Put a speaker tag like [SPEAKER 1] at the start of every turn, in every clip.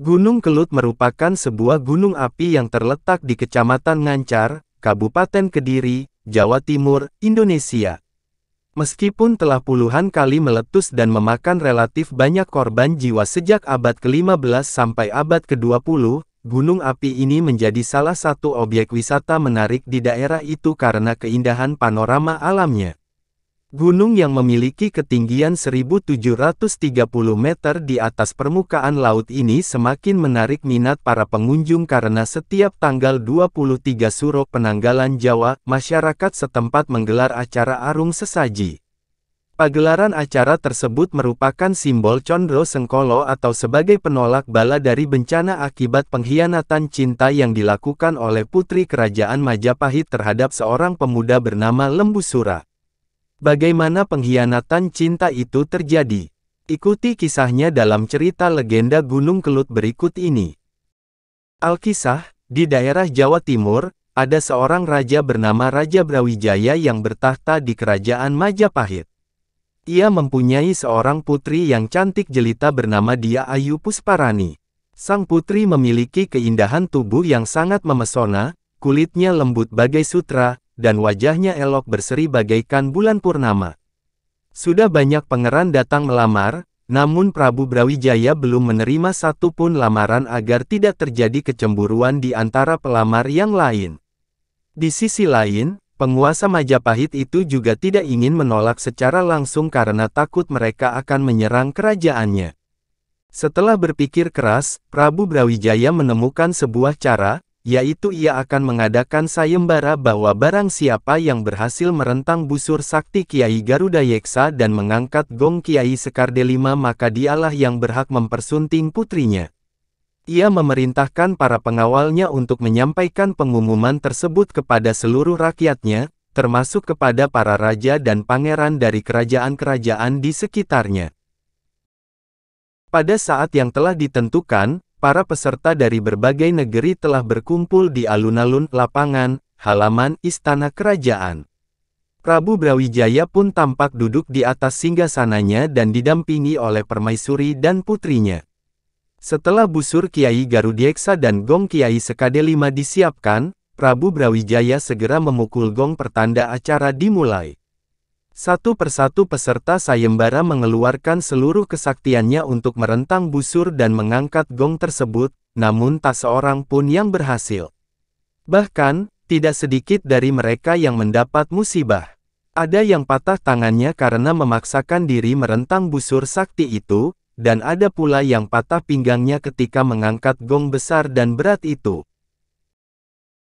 [SPEAKER 1] Gunung Kelut merupakan sebuah gunung api yang terletak di Kecamatan Ngancar, Kabupaten Kediri, Jawa Timur, Indonesia. Meskipun telah puluhan kali meletus dan memakan relatif banyak korban jiwa sejak abad ke-15 sampai abad ke-20, gunung api ini menjadi salah satu objek wisata menarik di daerah itu karena keindahan panorama alamnya. Gunung yang memiliki ketinggian 1730 meter di atas permukaan laut ini semakin menarik minat para pengunjung karena setiap tanggal 23 Suro Penanggalan Jawa, masyarakat setempat menggelar acara arung sesaji. Pagelaran acara tersebut merupakan simbol Condro Sengkolo atau sebagai penolak bala dari bencana akibat pengkhianatan cinta yang dilakukan oleh putri kerajaan Majapahit terhadap seorang pemuda bernama Lembu Sura. Bagaimana pengkhianatan cinta itu terjadi? Ikuti kisahnya dalam cerita legenda Gunung Kelut berikut ini. Alkisah, di daerah Jawa Timur, ada seorang raja bernama Raja Brawijaya yang bertahta di kerajaan Majapahit. Ia mempunyai seorang putri yang cantik jelita bernama Dia Ayu Pusparani. Sang putri memiliki keindahan tubuh yang sangat memesona, kulitnya lembut bagai sutra, dan wajahnya elok berseri bagaikan bulan purnama. Sudah banyak pangeran datang melamar, namun Prabu Brawijaya belum menerima satu pun lamaran agar tidak terjadi kecemburuan di antara pelamar yang lain. Di sisi lain, penguasa Majapahit itu juga tidak ingin menolak secara langsung karena takut mereka akan menyerang kerajaannya. Setelah berpikir keras, Prabu Brawijaya menemukan sebuah cara, yaitu ia akan mengadakan sayembara bahwa barang siapa yang berhasil merentang busur sakti Kiai Garuda Yeksa dan mengangkat gong Kiai Sekardelima maka dialah yang berhak mempersunting putrinya. Ia memerintahkan para pengawalnya untuk menyampaikan pengumuman tersebut kepada seluruh rakyatnya, termasuk kepada para raja dan pangeran dari kerajaan-kerajaan di sekitarnya. Pada saat yang telah ditentukan, para peserta dari berbagai negeri telah berkumpul di alun-alun, lapangan, halaman istana kerajaan. Prabu Brawijaya pun tampak duduk di atas singgasananya dan didampingi oleh permaisuri dan putrinya. Setelah busur Kiai Garudyeksa dan gong Kiai Sekadelima disiapkan, Prabu Brawijaya segera memukul gong pertanda acara dimulai. Satu persatu peserta sayembara mengeluarkan seluruh kesaktiannya untuk merentang busur dan mengangkat gong tersebut, namun tak seorang pun yang berhasil. Bahkan, tidak sedikit dari mereka yang mendapat musibah. Ada yang patah tangannya karena memaksakan diri merentang busur sakti itu, dan ada pula yang patah pinggangnya ketika mengangkat gong besar dan berat itu.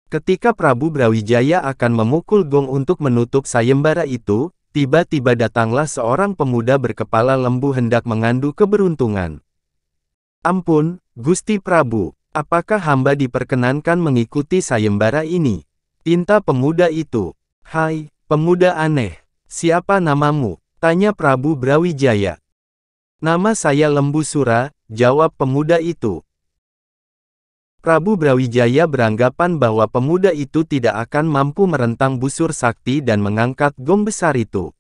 [SPEAKER 1] Ketika Prabu Brawijaya akan memukul gong untuk menutup sayembara itu, tiba-tiba datanglah seorang pemuda berkepala lembu hendak mengandu keberuntungan. "Ampun, Gusti Prabu, apakah hamba diperkenankan mengikuti sayembara ini?" pinta pemuda itu. "Hai, pemuda aneh, siapa namamu?" tanya Prabu Brawijaya. "Nama saya Lembu Sura," jawab pemuda itu. Prabu Brawijaya beranggapan bahwa pemuda itu tidak akan mampu merentang busur sakti dan mengangkat gong besar itu.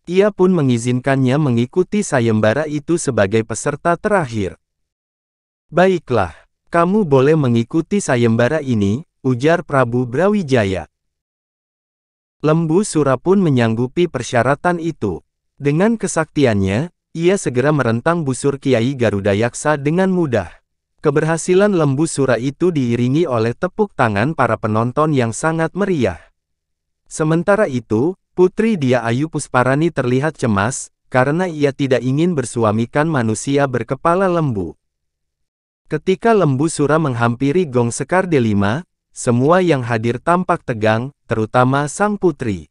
[SPEAKER 1] Ia pun mengizinkannya mengikuti sayembara itu sebagai peserta terakhir. "Baiklah, kamu boleh mengikuti sayembara ini," ujar Prabu Brawijaya. Lembu Sura pun menyanggupi persyaratan itu. Dengan kesaktiannya, ia segera merentang busur Kiai Garuda Yaksa dengan mudah. Keberhasilan Lembu Sura itu diiringi oleh tepuk tangan para penonton yang sangat meriah. Sementara itu, putri Dia Ayu Pusparani terlihat cemas, karena ia tidak ingin bersuamikan manusia berkepala lembu. Ketika Lembu Sura menghampiri gong Sekardelima, semua yang hadir tampak tegang, terutama sang putri.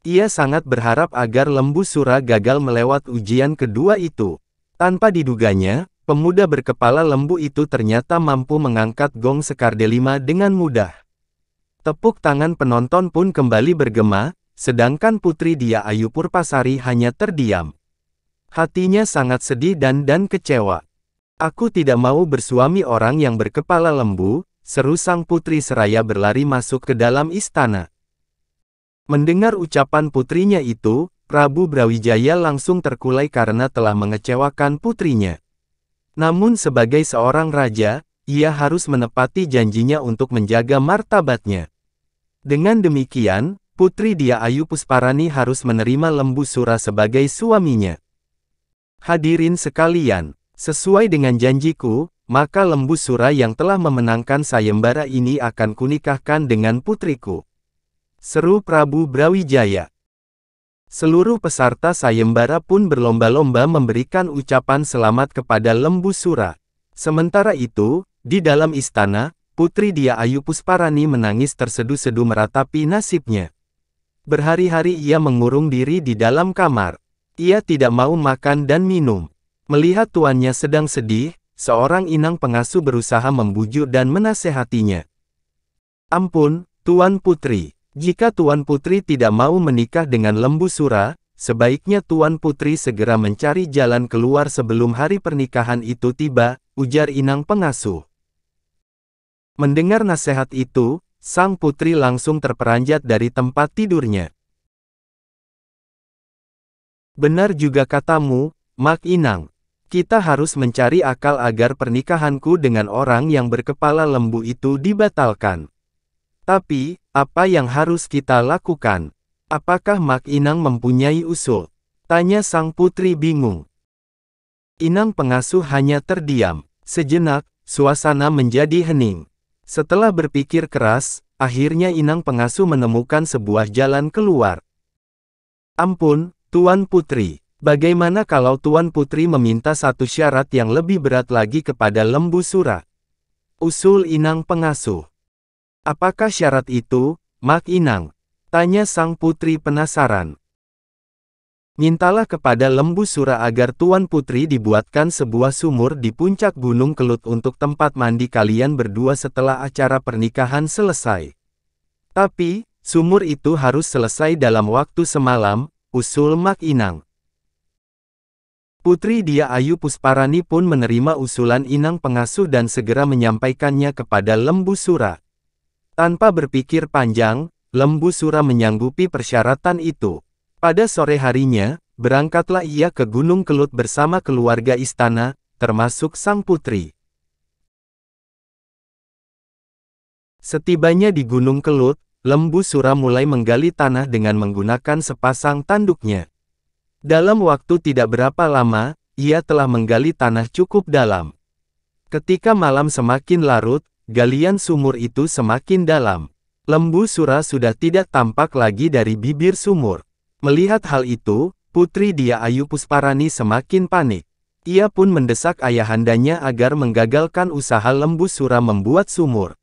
[SPEAKER 1] Ia sangat berharap agar Lembu Sura gagal melewat ujian kedua itu. Tanpa diduganya, pemuda berkepala lembu itu ternyata mampu mengangkat gong Sekardelima dengan mudah. Tepuk tangan penonton pun kembali bergema, sedangkan putri Dia Ayu Purpasari hanya terdiam. Hatinya sangat sedih dan kecewa. "Aku tidak mau bersuami orang yang berkepala lembu," seru sang putri seraya berlari masuk ke dalam istana. Mendengar ucapan putrinya itu, Prabu Brawijaya langsung terkulai karena telah mengecewakan putrinya. Namun sebagai seorang raja, ia harus menepati janjinya untuk menjaga martabatnya. Dengan demikian, Putri Dia Ayu Pusparani harus menerima Lembu Sura sebagai suaminya. Hadirin sekalian, sesuai dengan janjiku, maka Lembu Sura yang telah memenangkan sayembara ini akan kunikahkan dengan putriku. Seru Prabu Brawijaya. Seluruh peserta sayembara pun berlomba-lomba memberikan ucapan selamat kepada Lembu Sura. Sementara itu, di dalam istana, Putri Dia Ayu Pusparani menangis terseduh-seduh meratapi nasibnya. Berhari-hari ia mengurung diri di dalam kamar. Ia tidak mau makan dan minum. Melihat tuannya sedang sedih, seorang inang pengasuh berusaha membujuk dan menasehatinya. Ampun, Tuan Putri. Jika Tuan Putri tidak mau menikah dengan Lembu Sura, sebaiknya Tuan Putri segera mencari jalan keluar sebelum hari pernikahan itu tiba, ujar inang pengasuh. Mendengar nasihat itu, sang putri langsung terperanjat dari tempat tidurnya. Benar juga katamu, Mak Inang. Kita harus mencari akal agar pernikahanku dengan orang yang berkepala lembu itu dibatalkan. Tapi, apa yang harus kita lakukan? Apakah Mak Inang mempunyai usul? Tanya sang putri bingung. Inang pengasuh hanya terdiam. Sejenak, suasana menjadi hening. Setelah berpikir keras, akhirnya inang pengasuh menemukan sebuah jalan keluar. Ampun, Tuan Putri. Bagaimana kalau Tuan Putri meminta satu syarat yang lebih berat lagi kepada Lembu Sura? Usul inang pengasuh. Apakah syarat itu, Mak Inang? Tanya sang putri penasaran. Mintalah kepada Lembu Sura agar Tuan Putri dibuatkan sebuah sumur di puncak Gunung Kelut untuk tempat mandi kalian berdua setelah acara pernikahan selesai. Tapi, sumur itu harus selesai dalam waktu semalam, usul Mak Inang. Putri Dia Ayu Pusparani pun menerima usulan inang pengasuh dan segera menyampaikannya kepada Lembu Sura. Tanpa berpikir panjang, Lembu Sura menyanggupi persyaratan itu. Pada sore harinya, berangkatlah ia ke Gunung Kelut bersama keluarga istana, termasuk sang putri. Setibanya di Gunung Kelut, Lembu Sura mulai menggali tanah dengan menggunakan sepasang tanduknya. Dalam waktu tidak berapa lama, ia telah menggali tanah cukup dalam. Ketika malam semakin larut, galian sumur itu semakin dalam. Lembu Sura sudah tidak tampak lagi dari bibir sumur. Melihat hal itu, Putri Dia Ayu Pusparani semakin panik. Ia pun mendesak ayahandanya agar menggagalkan usaha Lembu Sura membuat sumur.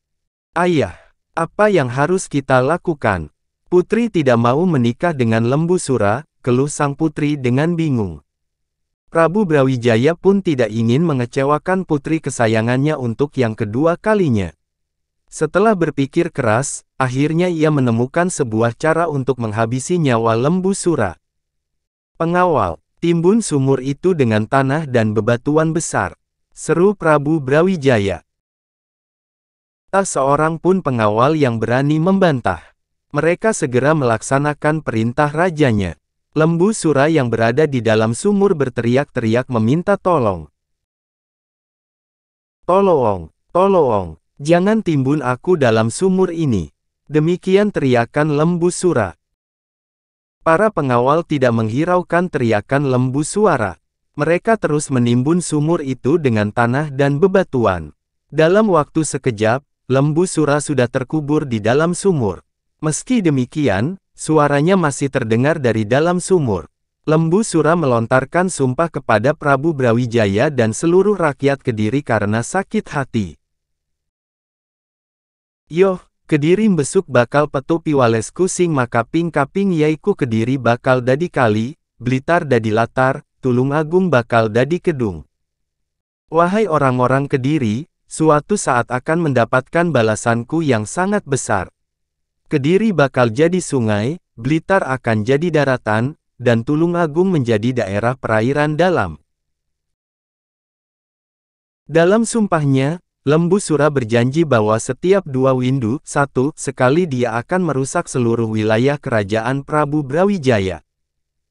[SPEAKER 1] Ayah, apa yang harus kita lakukan? Putri tidak mau menikah dengan Lembu Sura, keluh sang putri dengan bingung. Prabu Brawijaya pun tidak ingin mengecewakan putri kesayangannya untuk yang kedua kalinya. Setelah berpikir keras, akhirnya ia menemukan sebuah cara untuk menghabisi nyawa Lembu Sura. Pengawal, timbun sumur itu dengan tanah dan bebatuan besar. Seru Prabu Brawijaya. Tak seorang pun pengawal yang berani membantah. Mereka segera melaksanakan perintah rajanya. Lembu Sura yang berada di dalam sumur berteriak-teriak meminta tolong. Tolong, tolong. Jangan timbun aku dalam sumur ini. Demikian teriakan Lembu Sura. Para pengawal tidak menghiraukan teriakan Lembu Sura. Mereka terus menimbun sumur itu dengan tanah dan bebatuan. Dalam waktu sekejap, Lembu Sura sudah terkubur di dalam sumur. Meski demikian, suaranya masih terdengar dari dalam sumur. Lembu Sura melontarkan sumpah kepada Prabu Brawijaya dan seluruh rakyat Kediri karena sakit hati. Yoh, Kediri besuk bakal petu piwalesku sing makaping kaping yaiku Kediri bakal dadi kali, Blitar dadi latar, Tulungagung bakal dadi kedung. Wahai orang-orang Kediri, suatu saat akan mendapatkan balasanku yang sangat besar. Kediri bakal jadi sungai, Blitar akan jadi daratan, dan Tulungagung menjadi daerah perairan dalam. Dalam sumpahnya, Lembu Sura berjanji bahwa setiap 2 windu, 1 sekali dia akan merusak seluruh wilayah kerajaan Prabu Brawijaya.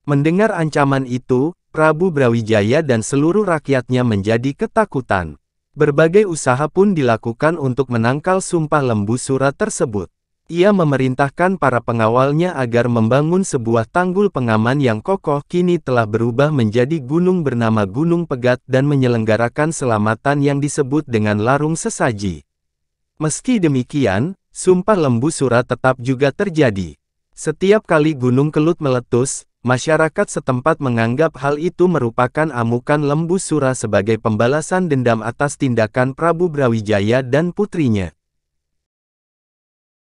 [SPEAKER 1] Mendengar ancaman itu, Prabu Brawijaya dan seluruh rakyatnya menjadi ketakutan. Berbagai usaha pun dilakukan untuk menangkal sumpah lembu sura tersebut. Ia memerintahkan para pengawalnya agar membangun sebuah tanggul pengaman yang kokoh kini telah berubah menjadi gunung bernama Gunung Pegat dan menyelenggarakan selamatan yang disebut dengan larung sesaji. Meski demikian, sumpah lembu sura tetap juga terjadi. Setiap kali Gunung Kelut meletus, masyarakat setempat menganggap hal itu merupakan amukan lembu sura sebagai pembalasan dendam atas tindakan Prabu Brawijaya dan putrinya.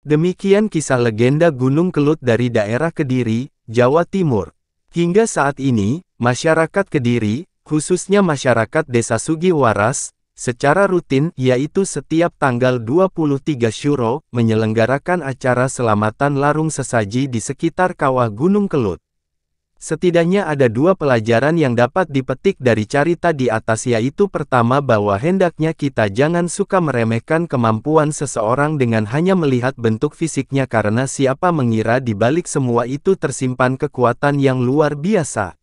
[SPEAKER 1] Demikian kisah legenda Gunung Kelut dari daerah Kediri, Jawa Timur. Hingga saat ini, masyarakat Kediri, khususnya masyarakat Desa Sugiwaras, secara rutin, yaitu setiap tanggal 23 Syuro, menyelenggarakan acara selamatan larung sesaji di sekitar kawah Gunung Kelut. Setidaknya ada dua pelajaran yang dapat dipetik dari cerita di atas, yaitu pertama bahwa hendaknya kita jangan suka meremehkan kemampuan seseorang dengan hanya melihat bentuk fisiknya karena siapa mengira di balik semua itu tersimpan kekuatan yang luar biasa.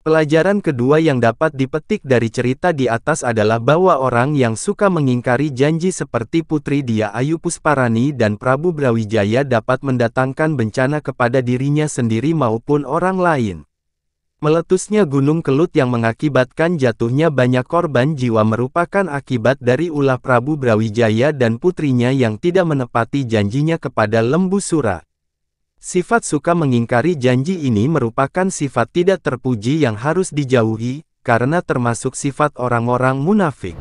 [SPEAKER 1] Pelajaran kedua yang dapat dipetik dari cerita di atas adalah bahwa orang yang suka mengingkari janji seperti Putri Dia Ayu Pusparani dan Prabu Brawijaya dapat mendatangkan bencana kepada dirinya sendiri maupun orang lain. Meletusnya Gunung Kelut yang mengakibatkan jatuhnya banyak korban jiwa merupakan akibat dari ulah Prabu Brawijaya dan putrinya yang tidak menepati janjinya kepada lembu sura. Sifat suka mengingkari janji ini merupakan sifat tidak terpuji yang harus dijauhi, karena termasuk sifat orang-orang munafik.